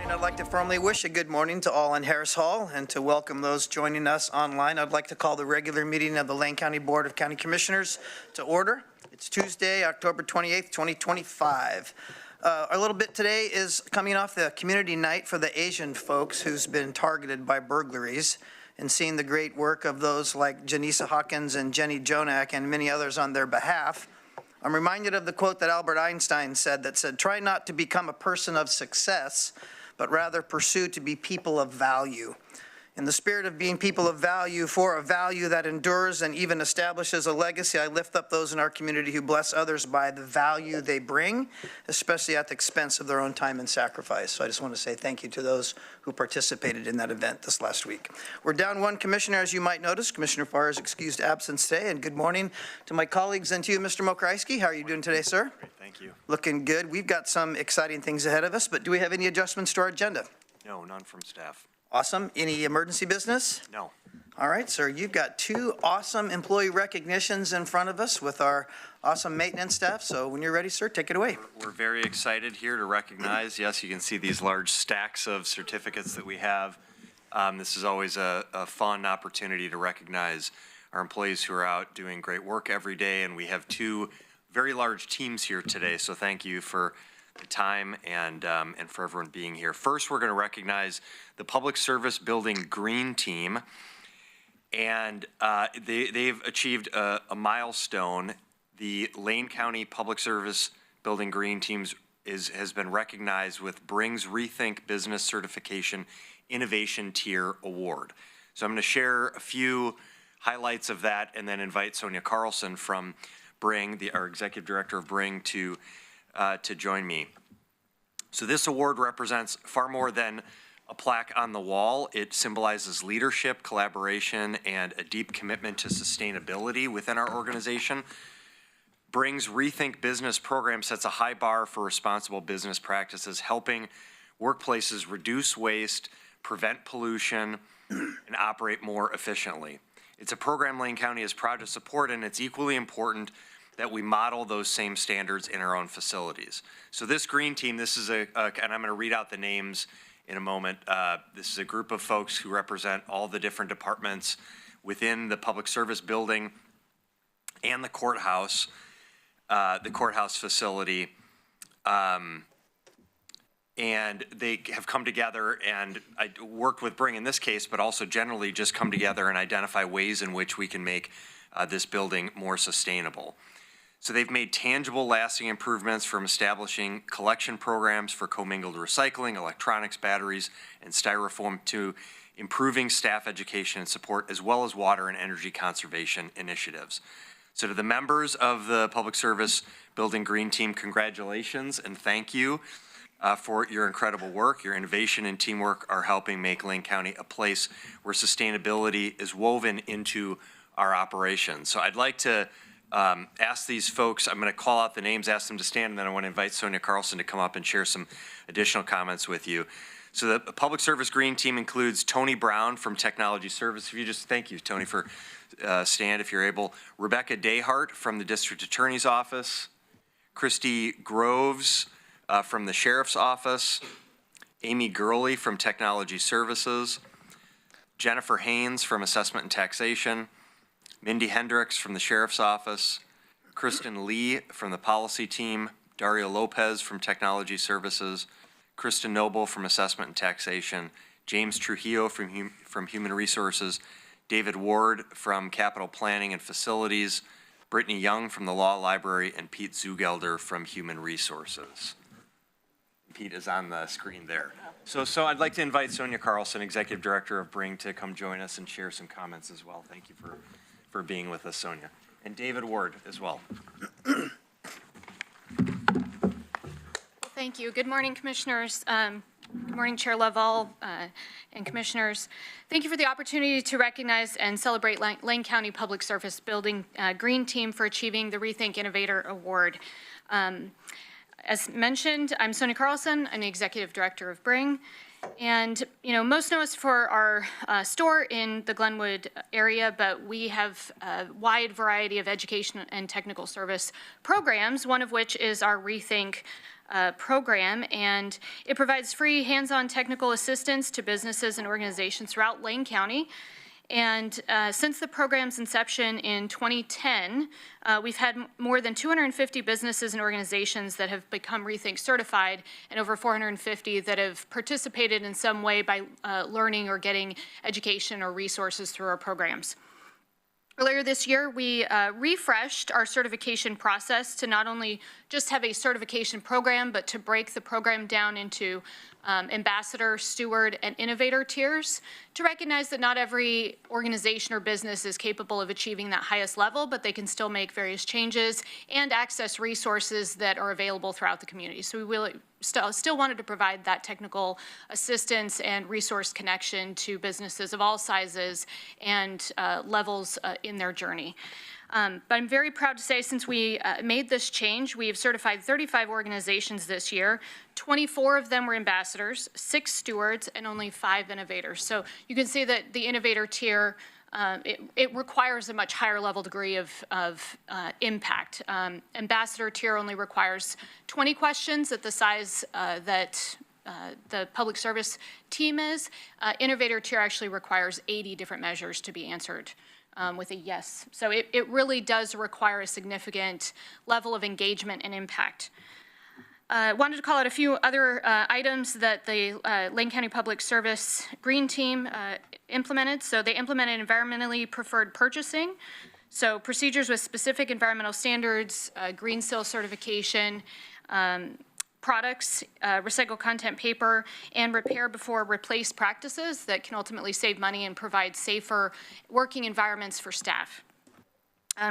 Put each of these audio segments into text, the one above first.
I'd like to formally wish a good morning to all in Harris Hall and to welcome those joining us online. I'd like to call the regular meeting of the Lane County Board of County Commissioners to order. It's Tuesday, October 28th, 2025. Our little bit today is coming off the community night for the Asian folks who's been targeted by burglaries, and seeing the great work of those like Janisa Hawkins and Jenny Jonak and many others on their behalf. I'm reminded of the quote that Albert Einstein said that said, "Try not to become a person of success, but rather pursue to be people of value." In the spirit of being people of value for a value that endures and even establishes a legacy, I lift up those in our community who bless others by the value they bring, especially at the expense of their own time and sacrifice. So I just want to say thank you to those who participated in that event this last week. We're down one commissioner, as you might notice. Commissioner Farr is excused absence today. And good morning to my colleagues and to you, Mr. Mokryski. How are you doing today, sir? Great, thank you. Looking good. We've got some exciting things ahead of us, but do we have any adjustments to our agenda? No, none from staff. Awesome. Any emergency business? No. All right, sir. You've got two awesome employee recognitions in front of us with our awesome maintenance staff. So when you're ready, sir, take it away. We're very excited here to recognize, yes, you can see these large stacks of certificates that we have. This is always a fun opportunity to recognize our employees who are out doing great work every day. And we have two very large teams here today. So thank you for the time and for everyone being here. First, we're going to recognize the Public Service Building Green Team, and they've achieved a milestone. The Lane County Public Service Building Green Teams has been recognized with Bring's Rethink Business Certification Innovation Tier Award. So I'm going to share a few highlights of that and then invite Sonia Carlson from Bring, our Executive Director of Bring, to join me. So this award represents far more than a plaque on the wall. It symbolizes leadership, collaboration, and a deep commitment to sustainability within our organization. Bring's Rethink Business program sets a high bar for responsible business practices, helping workplaces reduce waste, prevent pollution, and operate more efficiently. It's a program Lane County is proud to support, and it's equally important that we model those same standards in our own facilities. So this green team, this is and I'm going to read out the names in a moment. This is a group of folks who represent all the different departments within the public service building and the courthouse facility. And they have come together, and I worked with Bring in this case, but also generally just come together and identify ways in which we can make this building more sustainable. So they've made tangible, lasting improvements from establishing collection programs for commingled recycling, electronics, batteries, and styrofoam to improving staff education and support, as well as water and energy conservation initiatives. So to the members of the Public Service Building Green Team, congratulations and thank you for your incredible work. Your innovation and teamwork are helping make Lane County a place where sustainability is woven into our operations. So I'd like to ask these folks, I'm going to call out the names, ask them to stand, and then I want to invite Sonia Carlson to come up and share some additional comments with you. So the Public Service Green Team includes Tony Brown from Technology Service. If you just, thank you, Tony, for stand if you're able. Rebecca Dayhart from the District Attorney's Office. Christy Groves from the Sheriff's Office. Amy Gurley from Technology Services. Jennifer Haynes from Assessment and Taxation. Mindy Hendricks from the Sheriff's Office, Kristen Lee from the policy team, Dario Lopez from technology services, Kristen Noble from assessment and taxation, James Trujillo from human resources, David Ward from capital planning and facilities, Brittany Young from the law library, and Pete Zugelder from human resources. Pete is on the screen there. So I'd like to invite Sonia Carlson, Executive Director of Bring, to come join us and share some comments as well. Thank you for being with us, Sonia. And David Ward as well. Thank you. Good morning, Commissioners. Good morning, Chair Lovell and Commissioners. Thank you for the opportunity to recognize and celebrate Lane County Public Service Building Green Team for achieving the Rethink Innovator Award. As mentioned, I'm Sonia Carlson. I'm the Executive Director of Bring. And, most know us for our store in the Glenwood area, but we have a wide variety of education and technical service programs, one of which is our Rethink program, and it provides free hands-on technical assistance to businesses and organizations throughout Lane County. And since the program's inception in 2010, we've had more than 250 businesses and organizations that have become Rethink certified, and over 450 that have participated in some way by learning or getting education or resources through our programs. Earlier this year, we refreshed our certification process to not only just have a certification program, but to break the program down into ambassador, steward, and innovator tiers to recognize that not every organization or business is capable of achieving that highest level, but they can still make various changes and access resources that are available throughout the community. So we really still wanted to provide that technical assistance and resource connection to businesses of all sizes and levels in their journey. But I'm very proud to say, since we made this change, we have certified 35 organizations this year. 24 of them were ambassadors, 6 stewards, and only 5 innovators. So you can see that the innovator tier, it requires a much higher level degree of impact. Ambassador tier only requires 20 questions at the size that the public service team is. Innovator tier actually requires 80 different measures to be answered with a yes. So it really does require a significant level of engagement and impact. Wanted to call out a few other items that the Lane County Public Service Green Team implemented. So they implemented environmentally preferred purchasing. So procedures with specific environmental standards, Green Seal certification, products, recycled content paper, and repair before replace practices that can ultimately save money and provide safer working environments for staff.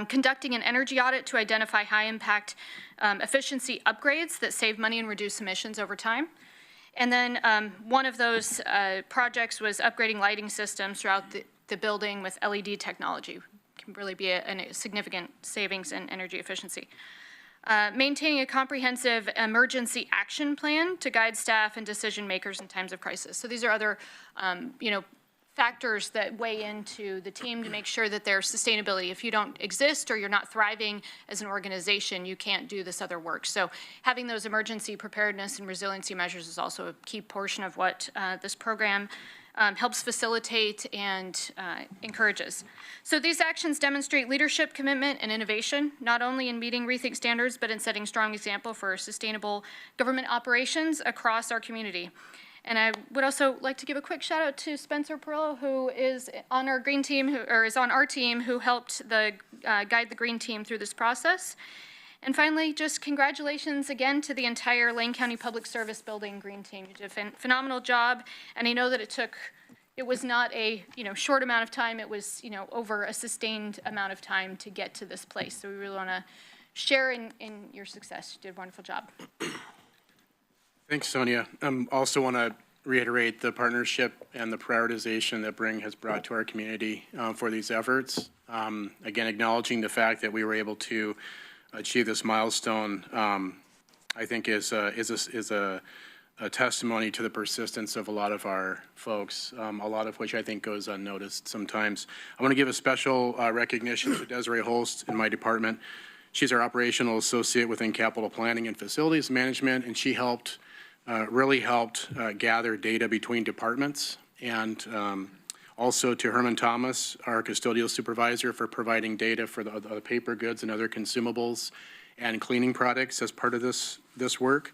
Conducting an energy audit to identify high-impact efficiency upgrades that save money and reduce emissions over time. And then one of those projects was upgrading lighting systems throughout the building with LED technology. It can really be a significant savings in energy efficiency. Maintaining a comprehensive emergency action plan to guide staff and decision makers in times of crisis. So these are other, factors that weigh into the team to make sure that there's sustainability. If you don't exist or you're not thriving as an organization, you can't do this other work. So having those emergency preparedness and resiliency measures is also a key portion of what this program helps facilitate and encourages. So these actions demonstrate leadership, commitment, and innovation, not only in meeting Rethink standards, but in setting strong example for sustainable government operations across our community. And I would also like to give a quick shout out to Spencer Perillo, who is on our green team, is on our team, who helped guide the green team through this process. And finally, just congratulations again to the entire Lane County Public Service Building Green Team. You did a phenomenal job, and I know that it was not a short amount of time. It was over a sustained amount of time to get to this place. So we really want to share in your success. You did a wonderful job. Thanks, Sonia. Also want to reiterate the partnership and the prioritization that Bring has brought to our community for these efforts. Again, acknowledging the fact that we were able to achieve this milestone, I think is a testimony to the persistence of a lot of our folks, a lot of which I think goes unnoticed sometimes. I want to give a special recognition to Desiree Holst in my department. She's our operational associate within capital planning and facilities management, and she really helped gather data between departments and Also to Herman Thomas, our custodial supervisor, for providing data for the paper goods and other consumables and cleaning products as part of this work.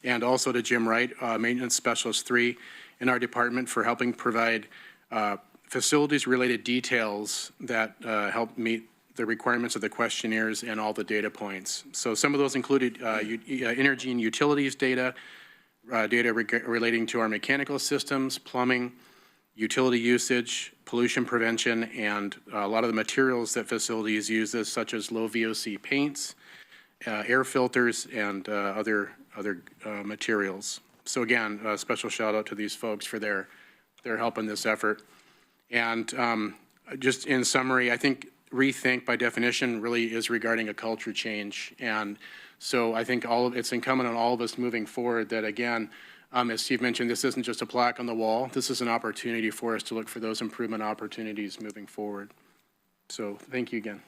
And also to Jim Wright, Maintenance Specialist 3 in our department, for helping provide facilities-related details that help meet the requirements of the questionnaires and all the data points. So some of those included energy and utilities data, data relating to our mechanical systems, plumbing, utility usage, pollution prevention, and a lot of the materials that facilities use, such as low VOC paints, air filters, and other materials. So again, a special shout out to these folks for their help in this effort. And just in summary, I think Rethink by definition really is regarding a culture change. And so I think it's incumbent on all of us moving forward that, again, as Steve mentioned, this isn't just a plaque on the wall. This is an opportunity for us to look for those improvement opportunities moving forward. So thank you again.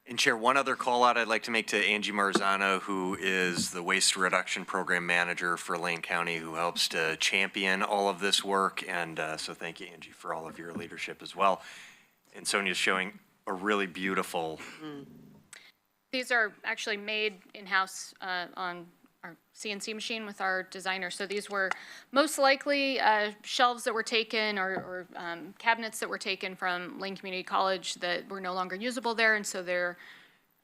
And Chair, one other call out I'd like to make to Angie Marzano, who is the Waste Reduction Program Manager for Lane County, who helps to champion all of this work. And so thank you, Angie, for all of your leadership as well. And Sonia's showing a really beautiful. These are actually made in-house on our CNC machine with our designer. So these were most likely shelves that were taken or cabinets that were taken from Lane Community College that were no longer usable there, and so they're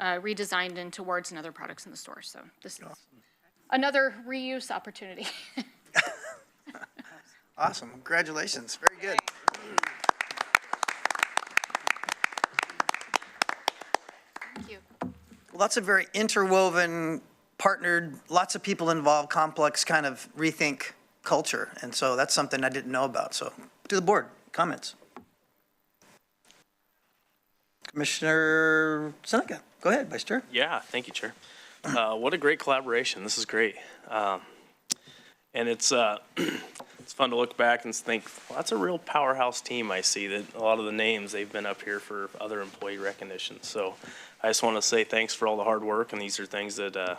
redesigned into Words and other products in the store. So this is another reuse opportunity. Awesome. Congratulations. Very good. Thank you. Well, that's a very interwoven, partnered, lots of people involved, complex kind of rethink culture. And so that's something I didn't know about. So to the board, comments. Commissioner Seneca, go ahead, Vice Chair. Yeah, thank you, Chair. What a great collaboration. This is great. And it's fun to look back and think, well, that's a real powerhouse team. I see that a lot of the names, they've been up here for other employee recognition. So I just want to say thanks for all the hard work, and these are things that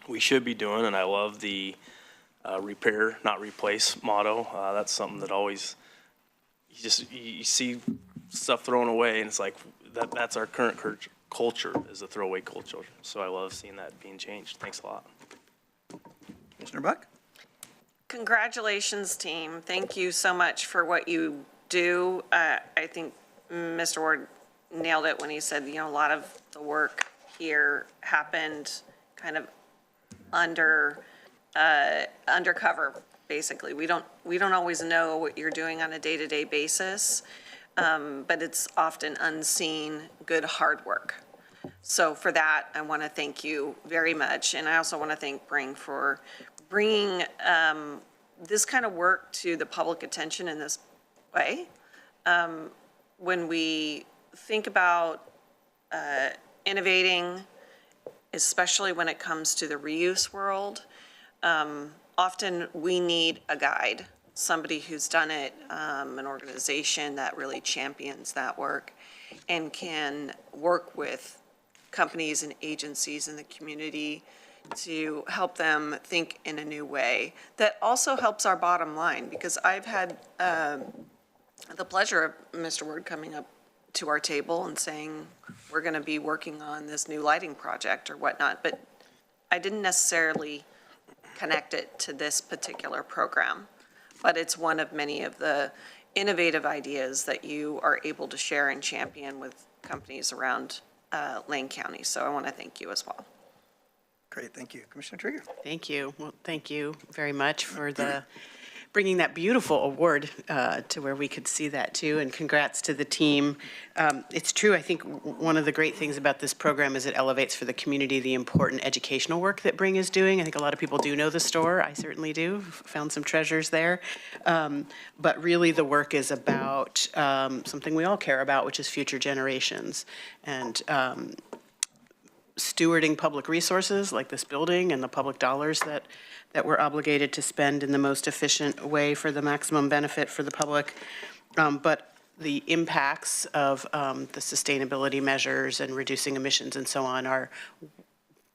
we should be doing. And I love the repair, not replace motto. That's something that always, you see stuff thrown away, and it's like, that's our current culture, is a throwaway culture. So I love seeing that being changed. Thanks a lot. Commissioner Buck? Congratulations, team. Thank you so much for what you do. I think Mr. Ward nailed it when he said, a lot of the work here happened kind of undercover, basically. We don't always know what you're doing on a day-to-day basis, but it's often unseen, good, hard work. So for that, I want to thank you very much. And I also want to thank Bring for bringing this kind of work to the public attention in this way. When we think about innovating, especially when it comes to the reuse world, often we need a guide, somebody who's done it, an organization that really champions that work and can work with companies and agencies in the community to help them think in a new way that also helps our bottom line, because I've had the pleasure of Mr. Ward coming up to our table and saying, we're going to be working on this new lighting project or whatnot, but I didn't necessarily connect it to this particular program, but it's one of many of the innovative ideas that you are able to share and champion with companies around Lane County. So I want to thank you as well. Great, thank you. Commissioner Trieger? Thank you. Well, thank you very much for bringing that beautiful award to where we could see that too, and congrats to the team. It's true, I think one of the great things about this program is it elevates for the community the important educational work that Bring is doing. I think a lot of people do know the store. I certainly do. Found some treasures there. But really the work is about something we all care about, which is future generations. And stewarding public resources like this building and the public dollars that we're obligated to spend in the most efficient way for the maximum benefit for the public. But the impacts of the sustainability measures and reducing emissions and so on are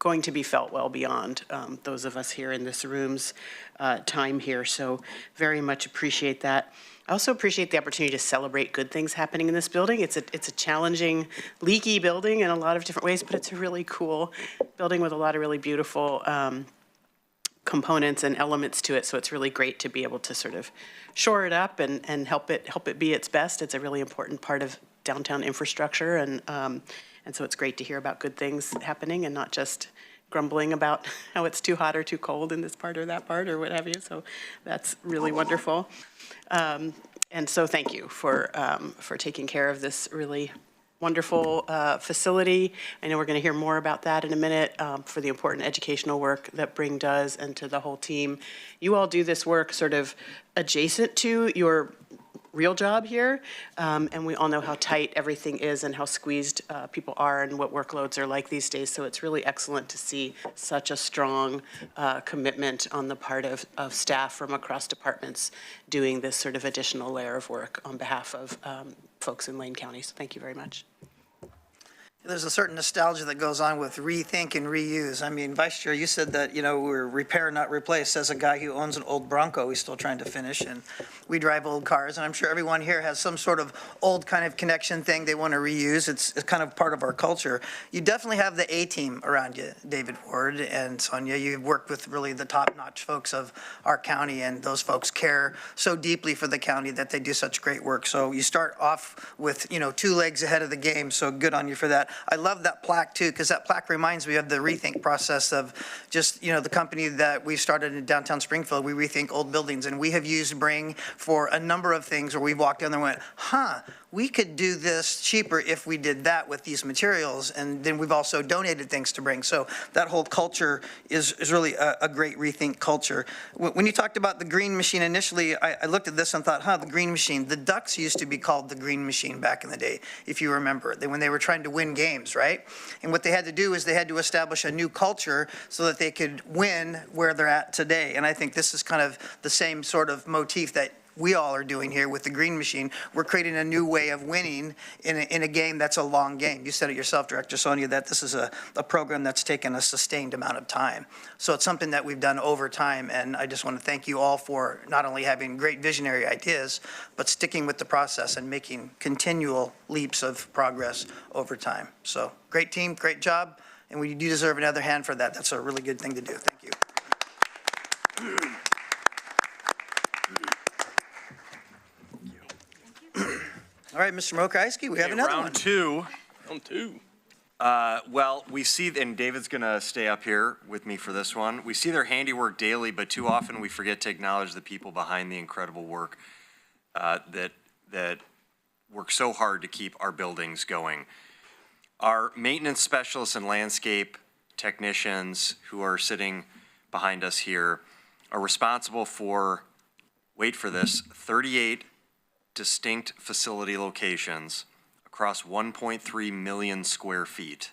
going to be felt well beyond those of us here in this room's time here. So very much appreciate that. I also appreciate the opportunity to celebrate good things happening in this building. It's a challenging, leaky building in a lot of different ways, but it's a really cool building with a lot of really beautiful components and elements to it. So it's really great to be able to sort of shore it up and help it be its best. It's a really important part of downtown infrastructure, and so it's great to hear about good things happening and not just grumbling about how it's too hot or too cold in this part or that part or what have you. So that's really wonderful. And so thank you for taking care of this really wonderful facility. I know we're going to hear more about that in a minute, for the important educational work that Bring does, and to the whole team. You all do this work sort of adjacent to your real job here, and we all know how tight everything is and how squeezed people are and what workloads are like these days. So it's really excellent to see such a strong commitment on the part of staff from across departments doing this sort of additional layer of work on behalf of folks in Lane County. So thank you very much. There's a certain nostalgia that goes on with rethink and reuse. I mean, Vice Chair, you said that, we're repair, not replace. As a guy who owns an old Bronco, he's still trying to finish, and we drive old cars, and I'm sure everyone here has some sort of old kind of connection thing they want to reuse. It's kind of part of our culture. You definitely have the A-team around you, David Ward and Sonia. You've worked with really the top-notch folks of our county, and those folks care so deeply for the county that they do such great work. So you start off with, 2 legs ahead of the game, so good on you for that. I love that plaque too, because that plaque reminds me of the rethink process of just, the company that we started in downtown Springfield. We rethink old buildings, and we have used Bring for a number of things where we've walked in there and went, we could do this cheaper if we did that with these materials. And then we've also donated things to Bring. So that whole culture is really a great rethink culture. When you talked about the green machine initially, I looked at this and thought, the green machine. The Ducks used to be called the green machine back in the day, if you remember, when they were trying to win games, right? And what they had to do is they had to establish a new culture so that they could win where they're at today. And I think this is kind of the same sort of motif that we all are doing here with the green machine. We're creating a new way of winning in a game that's a long game. You said it yourself, Director Sonia, that this is a program that's taken a sustained amount of time. So it's something that we've done over time, and I just want to thank you all for not only having great visionary ideas, but sticking with the process and making continual leaps of progress over time. So great team, great job, and we do deserve another hand for that. That's a really good thing to do. Thank you. All right, Mr. Mokryski, we have another one. Round two. Round two. Well, we see, and David's going to stay up here with me for this one. We see their handiwork daily, but too often we forget to acknowledge the people behind the incredible work that work so hard to keep our buildings going. Our maintenance specialists and landscape technicians who are sitting behind us here are responsible for, wait for this, 38 distinct facility locations across 1.3 million square feet.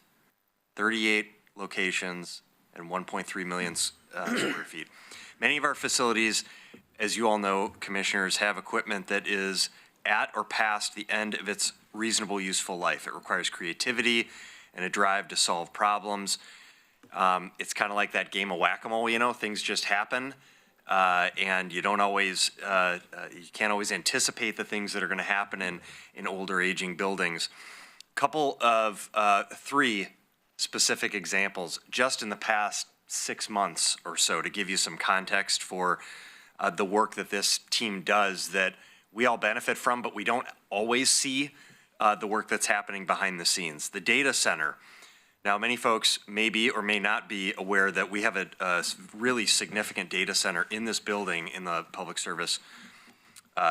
38 locations and 1.3 million square feet. Many of our facilities, as you all know, commissioners, have equipment that is at or past the end of its reasonable useful life. It requires creativity and a drive to solve problems. It's kind of like that game of whack-a-mole, things just happen. And you don't always, you can't always anticipate the things that are going to happen in older aging buildings. Couple of 3 specific examples just in the past 6 months or so to give you some context for the work that this team does that we all benefit from, but we don't always see the work that's happening behind the scenes. The data center. Now, many folks may be or may not be aware that we have a really significant data center in this building, in the public service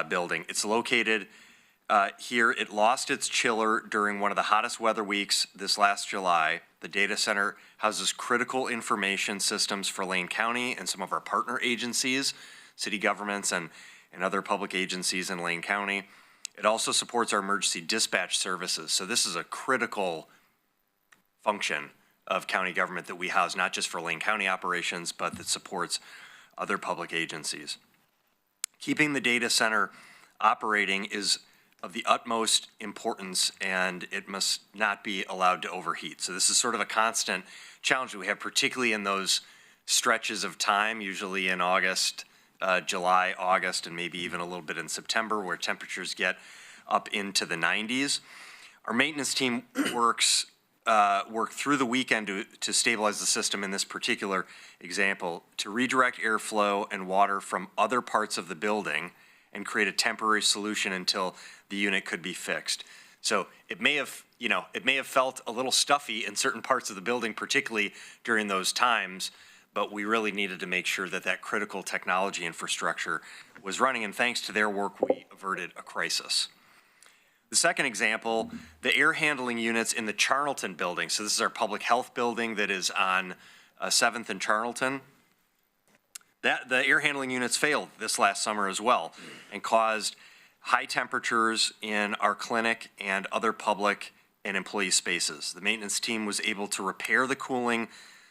building. It's located here. It lost its chiller during one of the hottest weather weeks this last July. The data center houses critical information systems for Lane County and some of our partner agencies, city governments, and other public agencies in Lane County. It also supports our emergency dispatch services. So this is a critical function of county government that we house, not just for Lane County operations, but that supports other public agencies. Keeping the data center operating is of the utmost importance, and it must not be allowed to overheat. So this is sort of a constant challenge that we have, particularly in those stretches of time, usually in August, July, August, and maybe even a little bit in September, where temperatures get up into the 90s. Our maintenance team worked through the weekend to stabilize the system in this particular example, to redirect airflow and water from other parts of the building and create a temporary solution until the unit could be fixed. So it may have, it may have felt a little stuffy in certain parts of the building, particularly during those times, but we really needed to make sure that that critical technology infrastructure was running, and thanks to their work, we averted a crisis. The second example, the air handling units in the Charlton building. So this is our public health building that is on 7th and Charlton. The air handling units failed this last summer as well and caused high temperatures in our clinic and other public and employee spaces. The maintenance team was able to repair the cooling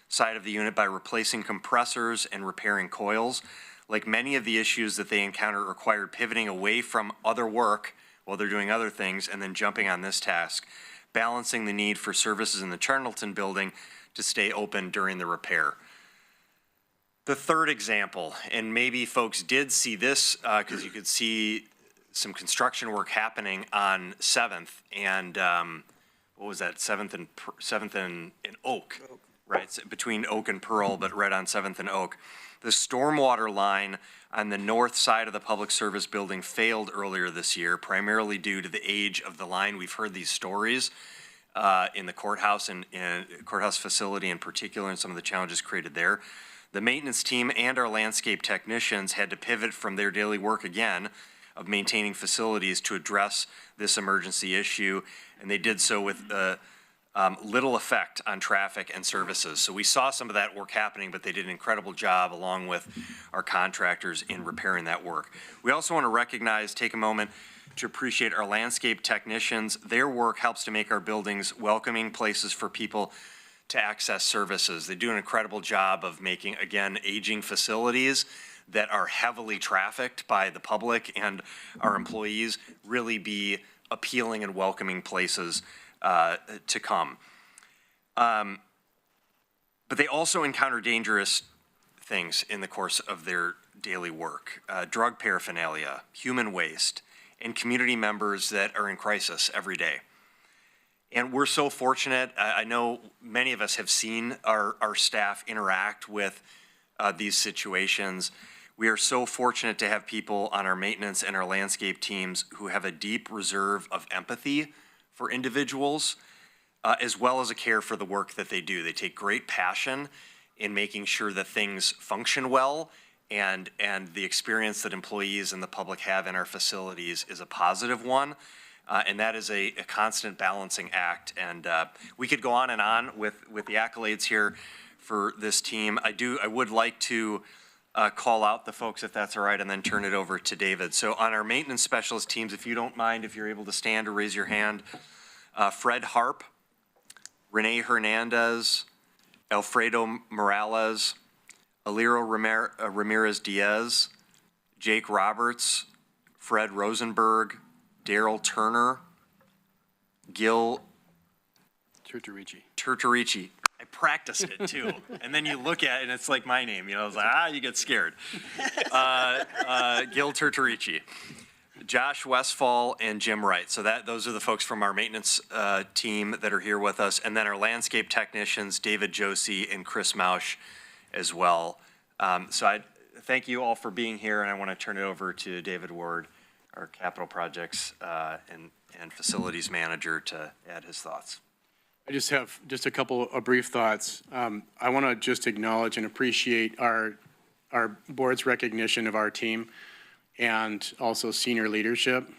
side of the unit by replacing compressors and repairing coils. Like many of the issues that they encountered required pivoting away from other work while they're doing other things and then jumping on this task, balancing the need for services in the Charlton building to stay open during the repair. The third example, and maybe folks did see this because you could see some construction work happening on 7th and what was that, 7th and Oak, right? It's between Oak and Pearl, but right on 7th and Oak. The stormwater line on the north side of the public service building failed earlier this year, primarily due to the age of the line. We've heard these stories in the courthouse and courthouse facility in particular, and some of the challenges created there. The maintenance team and our landscape technicians had to pivot from their daily work again of maintaining facilities to address this emergency issue, and they did so with little effect on traffic and services. So we saw some of that work happening, but they did an incredible job along with our contractors in repairing that work. We also want to take a moment to appreciate our landscape technicians. Their work helps to make our buildings welcoming places for people to access services. They do an incredible job of making, again, aging facilities that are heavily trafficked by the public and our employees really be appealing and welcoming places to come. But they also encounter dangerous things in the course of their daily work. Drug paraphernalia, human waste, and community members that are in crisis every day. And we're so fortunate. I know many of us have seen our staff interact with these situations. We are so fortunate to have people on our maintenance and our landscape teams who have a deep reserve of empathy for individuals, as well as a care for the work that they do. They take great passion in making sure that things function well, and the experience that employees and the public have in our facilities is a positive one. And that is a constant balancing act. And we could go on and on with the accolades here for this team. I would like to call out the folks, if that's all right, and then turn it over to David. So on our maintenance specialist teams, if you don't mind, if you're able to stand or raise your hand, Fred Harp, Renee Hernandez, Alfredo Morales, Aliro Ramirez Diaz, Jake Roberts, Fred Rosenberg, Daryl Turner, Gil Turturici. I practiced it too. And then you look at it and it's like my name, I was like, you get scared. Gil Turturici, Josh Westfall, and Jim Wright. So those are the folks from our maintenance team that are here with us. And then our landscape technicians, David Josie and Chris Mausch as well. So I thank you all for being here, and I want to turn it over to David Ward, our capital projects and facilities manager, to add his thoughts. I just have a couple of brief thoughts. I want to just acknowledge and appreciate our board's recognition of our team and also senior leadership.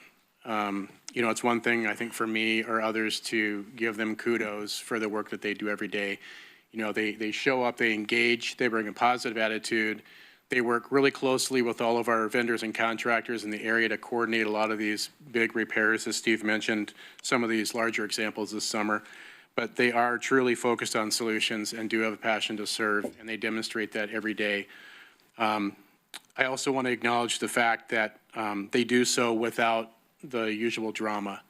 It's one thing, I think, for me or others to give them kudos for the work that they do every day. They show up, they engage, they bring a positive attitude. They work really closely with all of our vendors and contractors in the area to coordinate a lot of these big repairs, as Steve mentioned, some of these larger examples this summer. But they are truly focused on solutions and do have a passion to serve, and they demonstrate that every day. I also want to acknowledge the fact that they do so without the usual drama.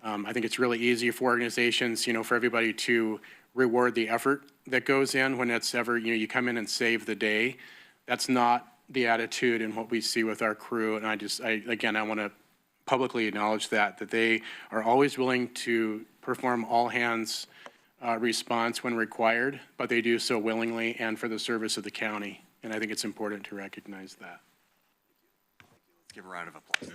I think it's really easy for organizations, for everybody to reward the effort that goes in when it's ever, you come in and save the day. That's not the attitude and what we see with our crew. And I want to publicly acknowledge that they are always willing to perform all hands response when required, but they do so willingly and for the service of the county. And I think it's important to recognize that. Let's give a round of applause.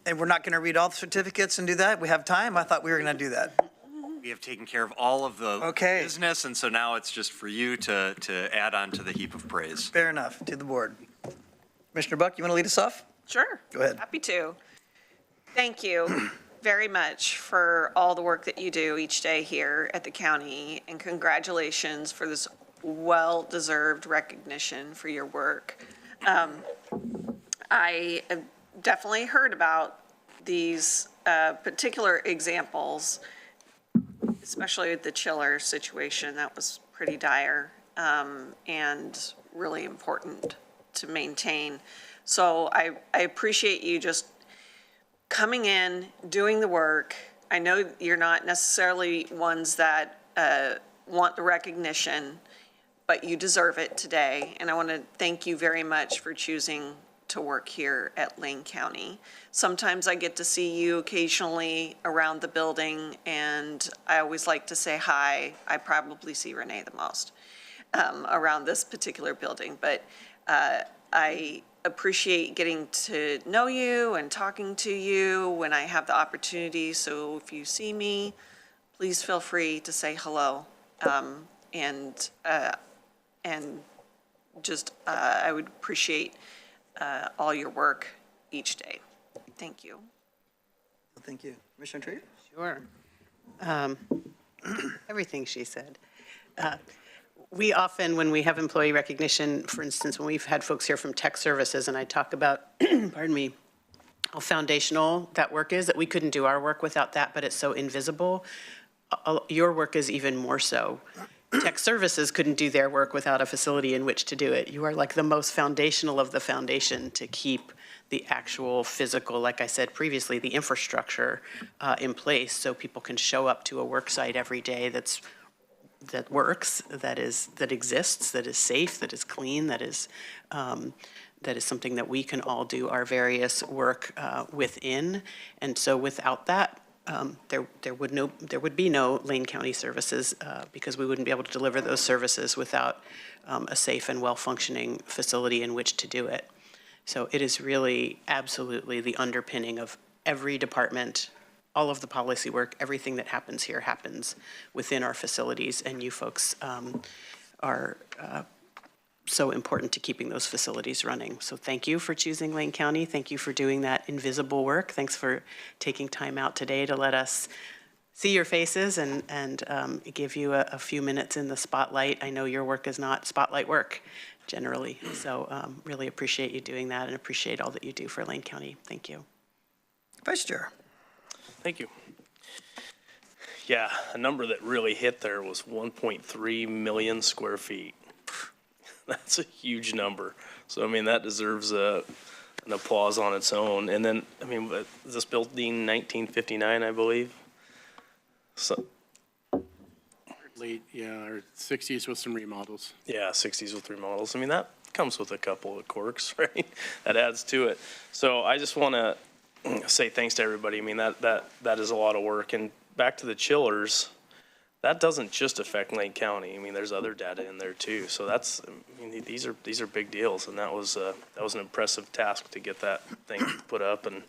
And we're not going to read all the certificates and do that? We have time? I thought we were going to do that. We have taken care of all of the Okay. business, and so now it's just for you to add on to the heap of praise. Fair enough, to the board. Commissioner Buck, you want to lead us off? Sure. Go ahead. Happy to. Thank you very much for all the work that you do each day here at the county, and congratulations for this well-deserved recognition for your work. I have definitely heard about these particular examples, especially the chiller situation. That was pretty dire and really important to maintain. So I appreciate you just coming in, doing the work. I know you're not necessarily ones that want the recognition, but you deserve it today. And I want to thank you very much for choosing to work here at Lane County. Sometimes I get to see you occasionally around the building, and I always like to say hi. I probably see Renee the most around this particular building, but I appreciate getting to know you and talking to you when I have the opportunity. So if you see me, please feel free to say hello. And just I would appreciate all your work each day. Thank you. Thank you. Commissioner Tree? Sure. Everything she said. We often, when we have employee recognition, for instance, when we've had folks here from tech services, and I talk about, pardon me, how foundational that work is, that we couldn't do our work without that, but it's so invisible. Your work is even more so. Tech services couldn't do their work without a facility in which to do it. You are like the most foundational of the foundation to keep the actual physical, like I said previously, the infrastructure in place so people can show up to a work site every day that works, that exists, that is safe, that is clean, that is something that we can all do our various work within. And so without that, there would be no Lane County services because we wouldn't be able to deliver those services without a safe and well-functioning facility in which to do it. So it is really absolutely the underpinning of every department. All of the policy work, everything that happens here happens within our facilities, and you folks are so important to keeping those facilities running. So thank you for choosing Lane County. Thank you for doing that invisible work. Thanks for taking time out today to let us see your faces and give you a few minutes in the spotlight. I know your work is not spotlight work generally, so really appreciate you doing that and appreciate all that you do for Lane County. Thank you. Vice Chair. Thank you. Yeah, a number that really hit there was 1.3 million square feet. That's a huge number. So, I mean, that deserves an applause on its own. And then, I mean, this building 1959, I believe. So, Late, yeah, or 60s with some remodels. yeah, 60s with remodels. I mean, that comes with a couple of quirks, right? That adds to it. So I just want to say thanks to everybody. I mean, that is a lot of work. And back to the chillers, that doesn't just affect Lane County. I mean, there's other data in there too. So that's, I mean, these are big deals, and that was an impressive task to get that thing put up. And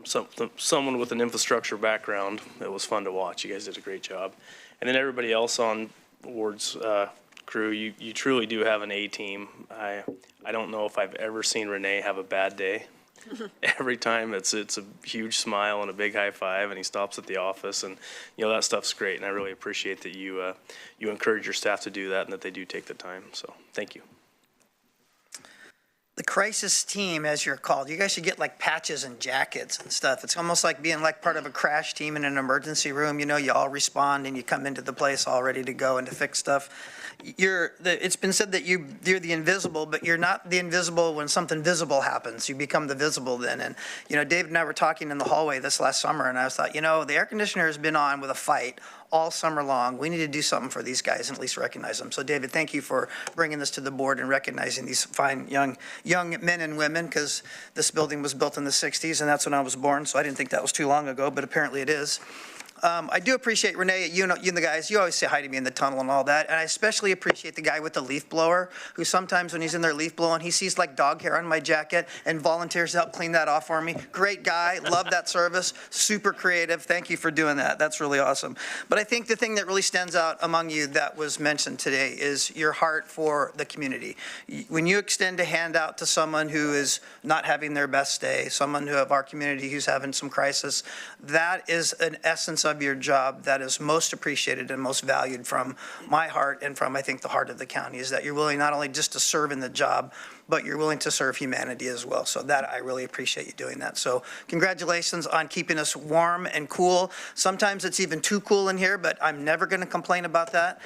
from someone with an infrastructure background, it was fun to watch. You guys did a great job. And then everybody else on Ward's crew, you truly do have an A team. I don't know if I've ever seen Renee have a bad day. Every time it's a huge smile and a big high five, and he stops at the office, and that stuff's great. And I really appreciate that you encourage your staff to do that and that they do take the time. So thank you. the crisis team, as you're called, you guys should get like patches and jackets and stuff. It's almost like being like part of a crash team in an emergency room. You know, you all respond and you come into the place all ready to go and to fix stuff. It's been said that you're the invisible, but you're not the invisible when something visible happens. You become the visible then. And, David and I were talking in the hallway this last summer, and I thought, the air conditioner has been on with a fight all summer long. We need to do something for these guys and at least recognize them. So, David, thank you for bringing this to the board and recognizing these fine young men and women, because this building was built in the 60s, and that's when I was born, so I didn't think that was too long ago, but apparently it is. I do appreciate, Renee, you and the guys, you always say hi to me in the tunnel and all that, and I especially appreciate the guy with the leaf blower, who sometimes when he's in there leaf blowing, he sees like dog hair on my jacket and volunteers to help clean that off for me. Great guy, love that service, super creative, thank you for doing that, that's really awesome. But I think the thing that really stands out among you that was mentioned today is your heart for the community. When you extend a hand out to someone who is not having their best day, someone of our community who's having some crisis, that is an essence of your job that is most appreciated and most valued from my heart and from, I think, the heart of the county, is that you're willing not only just to serve in the job, but you're willing to serve humanity as well. So that, I really appreciate you doing that. So congratulations on keeping us warm and cool. Sometimes it's even too cool in here, but I'm never going to complain about that.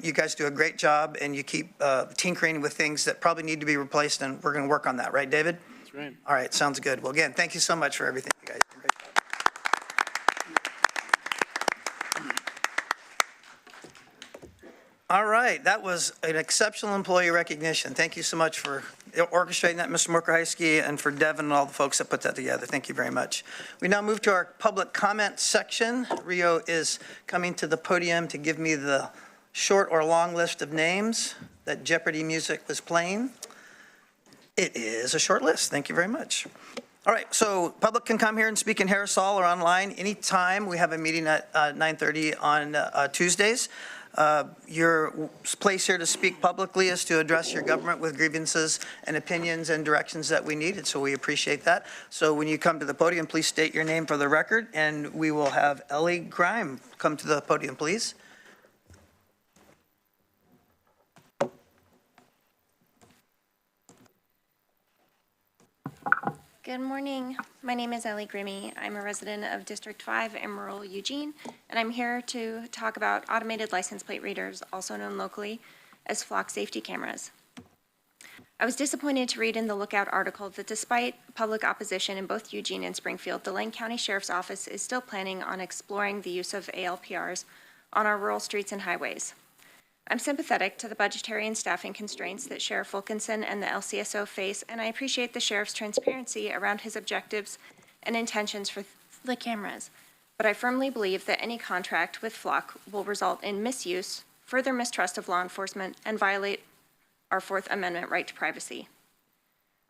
You guys do a great job, and you keep tinkering with things that probably need to be replaced, and we're going to work on that. Right, David? That's right. All right, sounds good. Well, again, thank you so much for everything, you guys. Great job. All right, that was an exceptional employee recognition. Thank you so much for orchestrating that, Mr. Murkowski, and for Devin and all the folks that put that together. Thank you very much. We now move to our public comment section. Rio is coming to the podium to give me the short or long list of names that Jeopardy music was playing. It is a short list. Thank you very much. All right, so public can come here and speak in Harris Hall or online anytime. We have a meeting at 9:30 on Tuesdays. Your place here to speak publicly is to address your government with grievances and opinions and directions that we needed, so we appreciate that. So when you come to the podium, please state your name for the record, and we will have Ellie Grime come to the podium, please. Good morning. My name is Ellie Grimmy. I'm a resident of District 5 in rural Eugene, and I'm here to talk about automated license plate readers, also known locally as flock safety cameras. I was disappointed to read in the Lookout article that despite public opposition in both Eugene and Springfield, the Lane County Sheriff's Office is still planning on exploring the use of ALPRs on our rural streets and highways. I'm sympathetic to the budgetary and staffing constraints that Sheriff Wilkinson and the LCSO face, and I appreciate the Sheriff's transparency around his objectives and intentions for the cameras. But I firmly believe that any contract with Flock will result in misuse, further mistrust of law enforcement, and violate our Fourth Amendment right to privacy.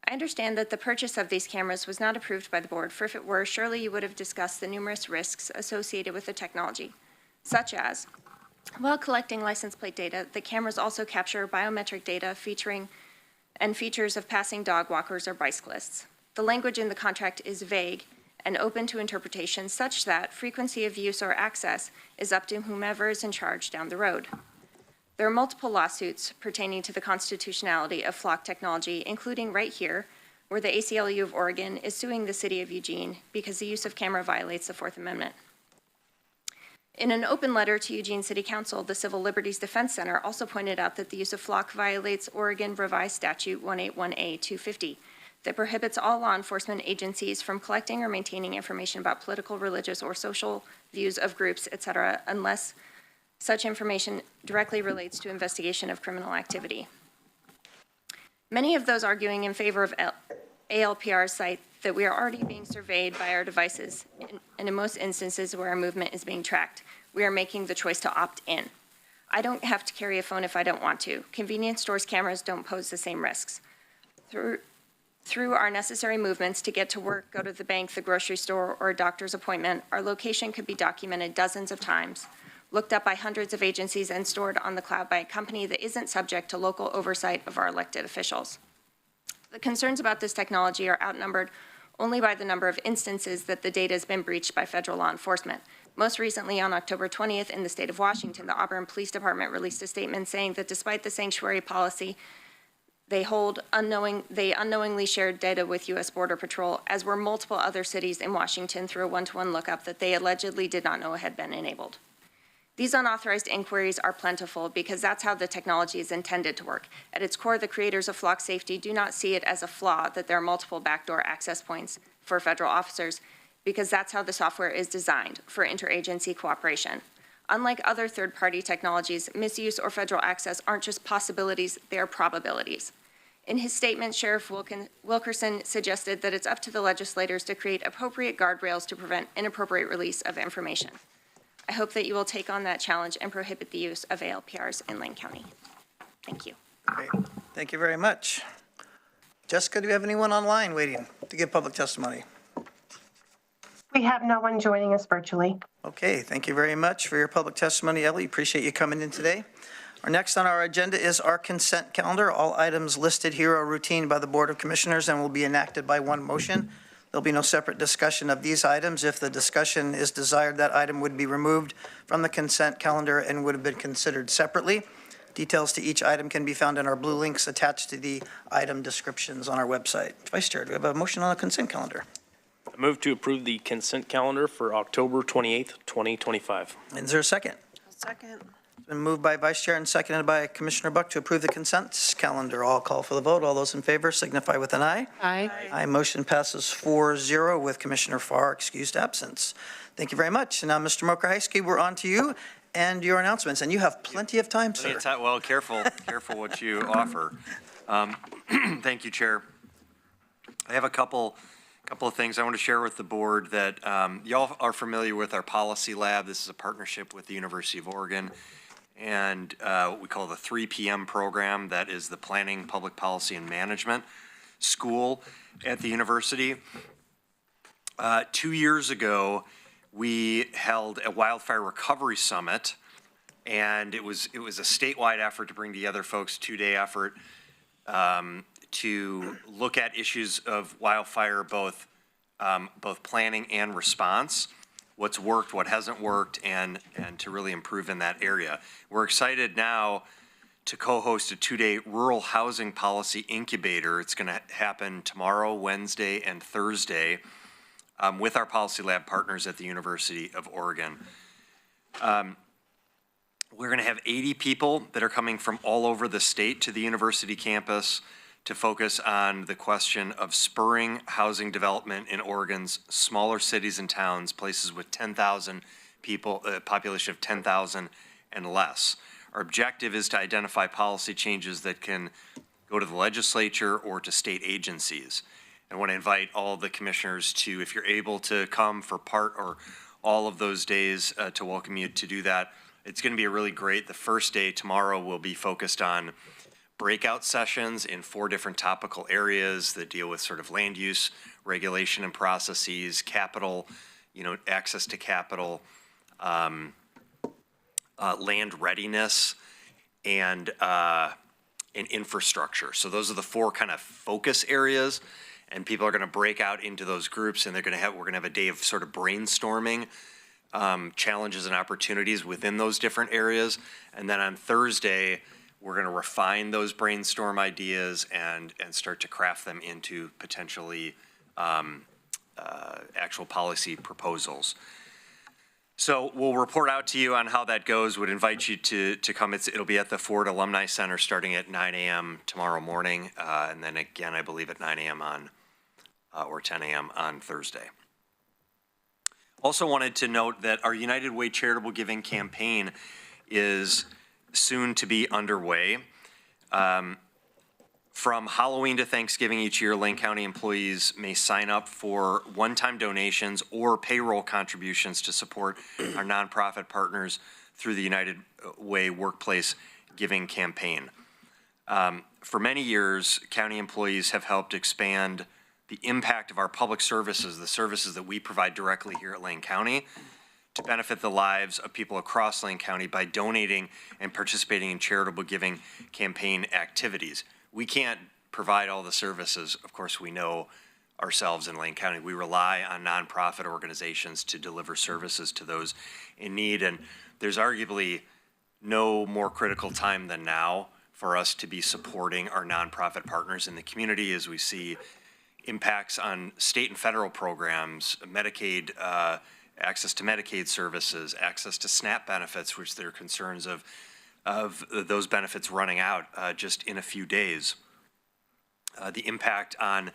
I understand that the purchase of these cameras was not approved by the board, for if it were, surely you would have discussed the numerous risks associated with the technology, such as, while collecting license plate data, the cameras also capture biometric data features of passing dog walkers or bicyclists. The language in the contract is vague and open to interpretation, such that frequency of use or access is up to whomever is in charge down the road. There are multiple lawsuits pertaining to the constitutionality of flock technology, including right here, where the ACLU of Oregon is suing the city of Eugene because the use of camera violates the Fourth Amendment. In an open letter to Eugene City Council, the Civil Liberties Defense Center also pointed out that the use of flock violates Oregon Revised Statute 181A-250 that prohibits all law enforcement agencies from collecting or maintaining information about political, religious, or social views of groups, etc., unless such information directly relates to investigation of criminal activity. Many of those arguing in favor of ALPR cite that we are already being surveyed by our devices, and in most instances where our movement is being tracked, we are making the choice to opt in. I don't have to carry a phone if I don't want to. Convenience stores' cameras don't pose the same risks. Through our necessary movements to get to work, go to the bank, the grocery store, or a doctor's appointment, our location could be documented dozens of times, looked up by hundreds of agencies, and stored on the cloud by a company that isn't subject to local oversight of our elected officials. The concerns about this technology are outnumbered only by the number of instances that the data has been breached by federal law enforcement. Most recently, on October 20th, in the state of Washington, the Auburn Police Department released a statement saying that despite the sanctuary policy They unknowingly shared data with U.S. Border Patrol, as were multiple other cities in Washington through a one-to-one lookup that they allegedly did not know had been enabled. These unauthorized inquiries are plentiful because that's how the technology is intended to work. At its core, the creators of Flock Safety do not see it as a flaw that there are multiple backdoor access points for federal officers, because that's how the software is designed, for interagency cooperation. Unlike other third-party technologies, misuse or federal access aren't just possibilities, they are probabilities. In his statement, Sheriff Wilkerson suggested that it's up to the legislators to create appropriate guardrails to prevent inappropriate release of information. I hope that you will take on that challenge and prohibit the use of ALPRs in Lane County. Thank you. Great. Thank you very much. Jessica, do we have anyone online waiting to give public testimony? We have no one joining us virtually. Okay, thank you very much for your public testimony, Ellie. Appreciate you coming in today. Our next on our agenda is our consent calendar. All items listed here are routine by the Board of Commissioners and will be enacted by one motion. There'll be no separate discussion of these items. If the discussion is desired, that item would be removed from the consent calendar and would have been considered separately. Details to each item can be found in our blue links attached to the item descriptions on our website. Vice Chair, do we have a motion on the consent calendar? I move to approve the consent calendar for October 28th, 2025. And is there a second? Second. It's been moved by Vice Chair and seconded by Commissioner Buck to approve the consent calendar. I'll call for the vote. All those in favor signify with an aye. Aye. Aye. Motion passes 4-0 with Commissioner Farr excused absence. Thank you very much. And now, Mr. Mokrahysky, we're on to you and your announcements. And you have plenty of time, sir. Well, careful what you offer. Thank you, Chair. I have a couple of things I want to share with the board that y'all are familiar with our policy lab. This is a partnership with the University of Oregon and what we call the 3 p.m. program. That is the Planning, Public Policy, and Management School at the university. 2 years ago, we held a wildfire recovery summit, and it was a statewide effort to bring together folks, 2-day effort to look at issues of wildfire, both planning and response, what's worked, what hasn't worked, and to really improve in that area. We're excited now to co-host a 2-day rural housing policy incubator. It's going to happen tomorrow, Wednesday, and Thursday with our policy lab partners at the University of Oregon. We're going to have 80 people that are coming from all over the state to the university campus to focus on the question of spurring housing development in Oregon's smaller cities and towns, places with 10,000 people, a population of 10,000 and less. Our objective is to identify policy changes that can go to the legislature or to state agencies. I want to invite all the commissioners to, if you're able to come for part or all of those days, to welcome you to do that. It's going to be really great. The first day tomorrow will be focused on breakout sessions in 4 different topical areas that deal with sort of land use, regulation and processes, capital, access to capital, land readiness, and infrastructure. So those are the 4 kind of focus areas, and people are going to break out into those groups, and we're going to have a day of sort of brainstorming challenges and opportunities within those different areas. And then on Thursday, we're going to refine those brainstorm ideas and start to craft them into potentially actual policy proposals. So we'll report out to you on how that goes. Would invite you to come. It'll be at the Ford Alumni Center starting at 9 a.m. tomorrow morning, and then again, I believe at 9 a.m. or 10 a.m. on Thursday. Also wanted to note that our United Way charitable giving campaign is soon to be underway. From Halloween to Thanksgiving each year, Lane County employees may sign up for one-time donations or payroll contributions to support our nonprofit partners through the United Way Workplace Giving Campaign. For many years, county employees have helped expand the impact of our public services, the services that we provide directly here at Lane County, to benefit the lives of people across Lane County by donating and participating in charitable giving campaign activities. We can't provide all the services, of course, we know ourselves in Lane County. We rely on nonprofit organizations to deliver services to those in need, and there's arguably no more critical time than now for us to be supporting our nonprofit partners in the community as we see impacts on state and federal programs, Medicaid, access to Medicaid services, access to SNAP benefits, which there are concerns of those benefits running out just in a few days. The impact on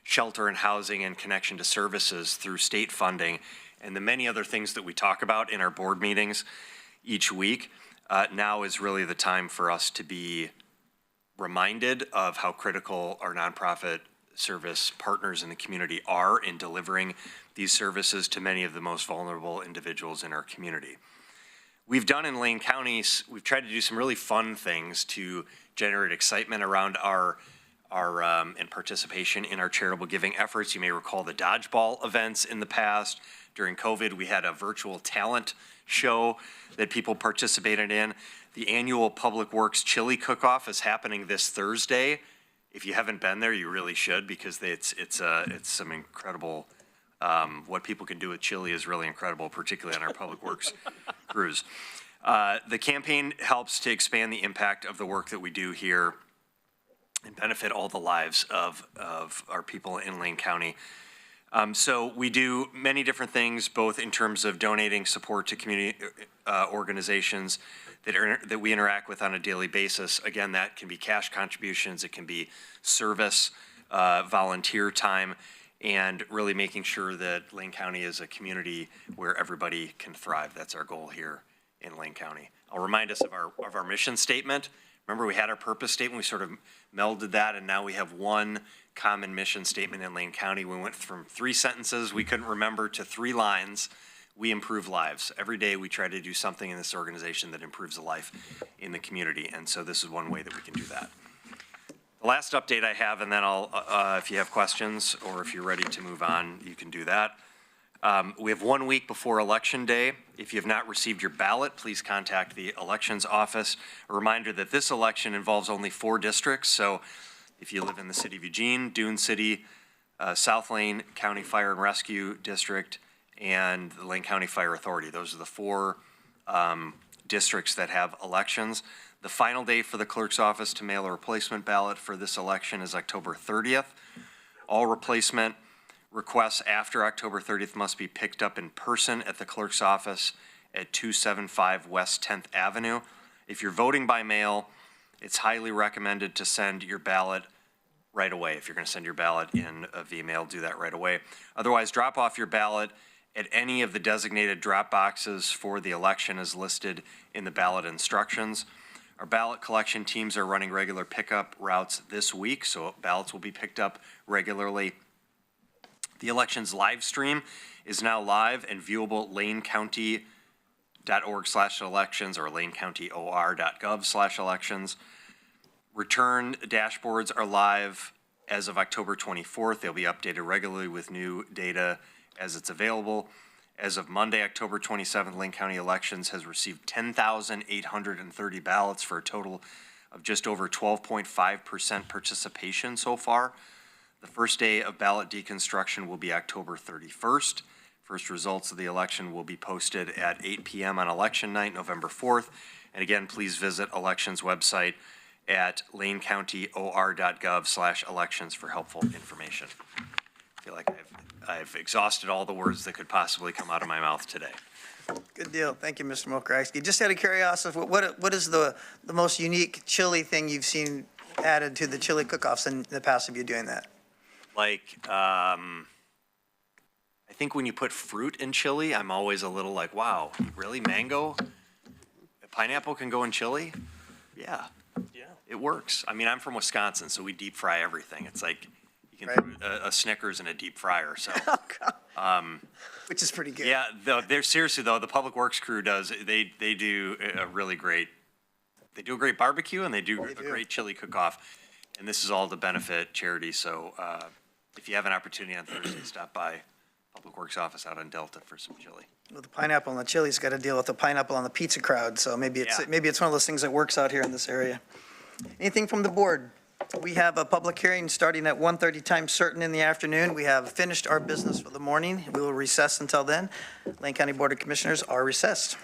shelter and housing and connection to services through state funding, and the many other things that we talk about in our board meetings each week. Now is really the time for us to be reminded of how critical our nonprofit service partners in the community are in delivering these services to many of the most vulnerable individuals in our community. We've done in Lane County, we've tried to do some really fun things to generate excitement around our and participation in our charitable giving efforts. You may recall the dodgeball events in the past. During COVID, we had a virtual talent show that people participated in. The annual Public Works Chili Cook-Off is happening this Thursday. If you haven't been there, you really should, because it's some incredible, what people can do with chili is really incredible, particularly on our Public Works crews. The campaign helps to expand the impact of the work that we do here and benefit all the lives of our people in Lane County. So we do many different things, both in terms of donating support to community organizations that we interact with on a daily basis. Again, that can be cash contributions, it can be service, volunteer time, and really making sure that Lane County is a community where everybody can thrive. That's our goal here in Lane County. I'll remind us of our mission statement. Remember, we had our purpose statement, we sort of melded that, and now we have one common mission statement in Lane County. We went from 3 sentences we couldn't remember to 3 lines. We improve lives. Every day we try to do something in this organization that improves the life in the community, and so this is one way that we can do that. The last update I have, and then I'll, if you have questions or if you're ready to move on, you can do that. We have 1 week before Election Day. If you have not received your ballot, please contact the Elections Office. A reminder that this election involves only 4 districts, so if you live in the city of Eugene, Dune City, South Lane County Fire and Rescue District, and the Lane County Fire Authority. Those are the 4 districts that have elections. The final day for the clerk's office to mail a replacement ballot for this election is October 30th. All replacement requests after October 30th must be picked up in person at the clerk's office at 275 West 10th Avenue. If you're voting by mail, it's highly recommended to send your ballot right away. If you're going to send your ballot in via mail, do that right away. Otherwise, drop off your ballot at any of the designated drop boxes for the election as listed in the ballot instructions. Our ballot collection teams are running regular pickup routes this week, so ballots will be picked up regularly. The elections live stream is now live and viewable at lanecounty.org/elections or lanecountyor.gov/elections. Return dashboards are live as of October 24th. They'll be updated regularly with new data as it's available. As of Monday, October 27th, Lane County Elections has received 10,830 ballots for a total of just over 12.5% participation so far. The first day of ballot deconstruction will be October 31st. First results of the election will be posted at 8 p.m. on election night, November 4th. And again, please visit elections website at lanecountyor.gov/elections for helpful information. I feel like I've exhausted all the words that could possibly come out of my mouth today. Good deal. Thank you, Mr. Mokraski. Just out of curiosity, what is the most unique chili thing you've seen added to the chili cook-offs in the past of you doing that? Like, I think when you put fruit in chili, I'm always a little like, wow, really? Mango? Pineapple can go in chili? Yeah. Yeah. It works. I mean, I'm from Wisconsin, so we deep fry everything. It's like you can Right. put a Snickers in a deep fryer, so. Which is pretty good. Yeah, they're seriously though, the Public Works crew they do a really great, they do a great barbecue and they do a great chili cook-off. And this is all to benefit charity, so if you have an opportunity on Thursday, stop by Public Works office out on Delta for some chili. Well, the pineapple and the chili's got to deal with the pineapple on the pizza crowd, so maybe it's one of those things that works out here in this area. Anything from the board? We have a public hearing starting at 1:30 time certain in the afternoon. We have finished our business for the morning. We will recess until then. Lane County Board of Commissioners are recessed.